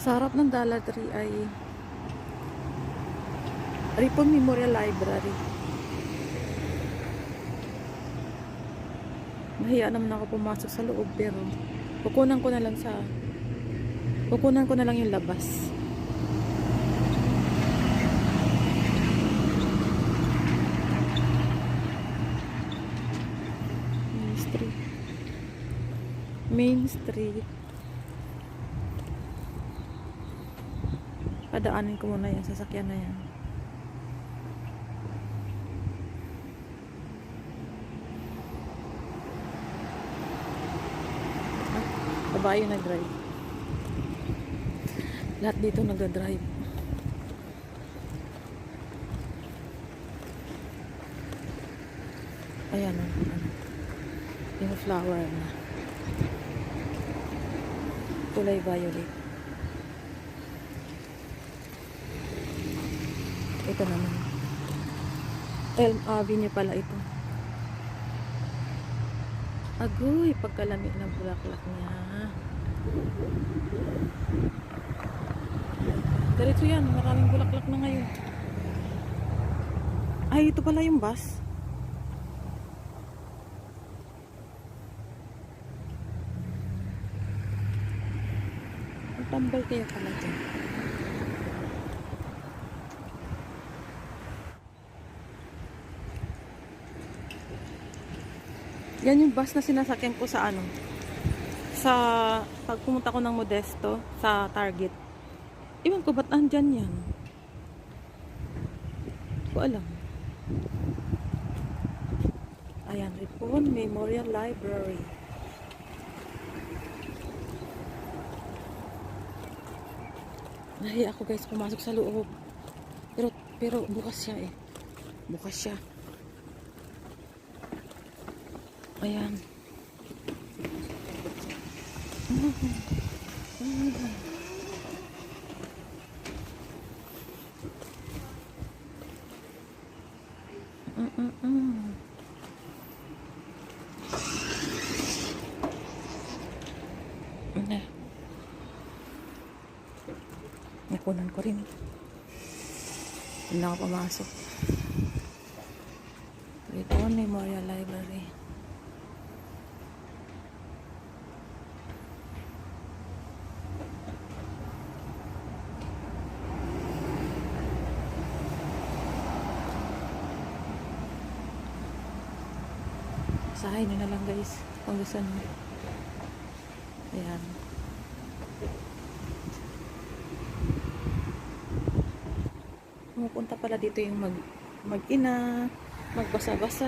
Sa harap ng Dollar Tree ay Ripon Memorial Library. Nahiya naman ako pumasok sa loob, pero kukunan ko na lang yung labas. Main Street. Padaanin ko muna yung sasakyan na yan. Babae yung nag-drive. Lahat dito nag-drive. Ayan, yung flower na kulay violet. Ito naman Elm Avenue pala ito. Agoy, pagkalamig ng bulaklak niya. Diretso yan, maraming bulaklak na ngayon. Ay, ito pala yung bus. Ang tambal kaya pala dyan. Yan yung bus na sinasakyan ko sa sa pag pumunta ko ng Modesto sa Target. Iwan ko ba't andyan yan? Hindi ko alam. Ayan, Ripon Memorial Library. Nahiya ako guys pumasok sa loob. Pero bukas siya eh. Bukas siya. Ayan. Nakunan ko rin. Hindi na ako pumasok. Ripon Memorial Library. Sahay nyo na lang guys kung gusto nyo. Ayan. Pumupunta pala dito yung mag-ina, magbasa-basa.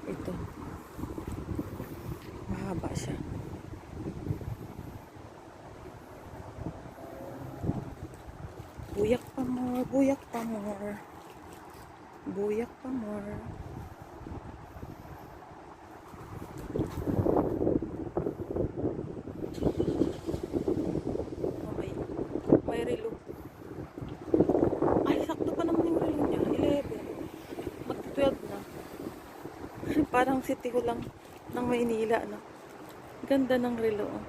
Ito. Mahaba siya. Buyak pa more, buyak pa more. Buyak pa more. Okay. May relo. Ay, sakto pa naman yung relo niya. 11. Mag-12 na. Parang city ko lang ng Maynila, no? Ganda ng relo. Oh.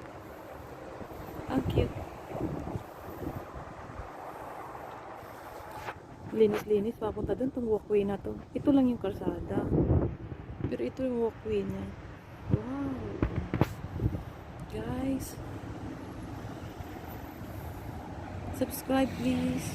Ang cute. Linis-linis, papunta dun tong walkway na to. Ito lang yung kalsada. Pero ito yung walkway niya. Wow! Guys, subscribe please.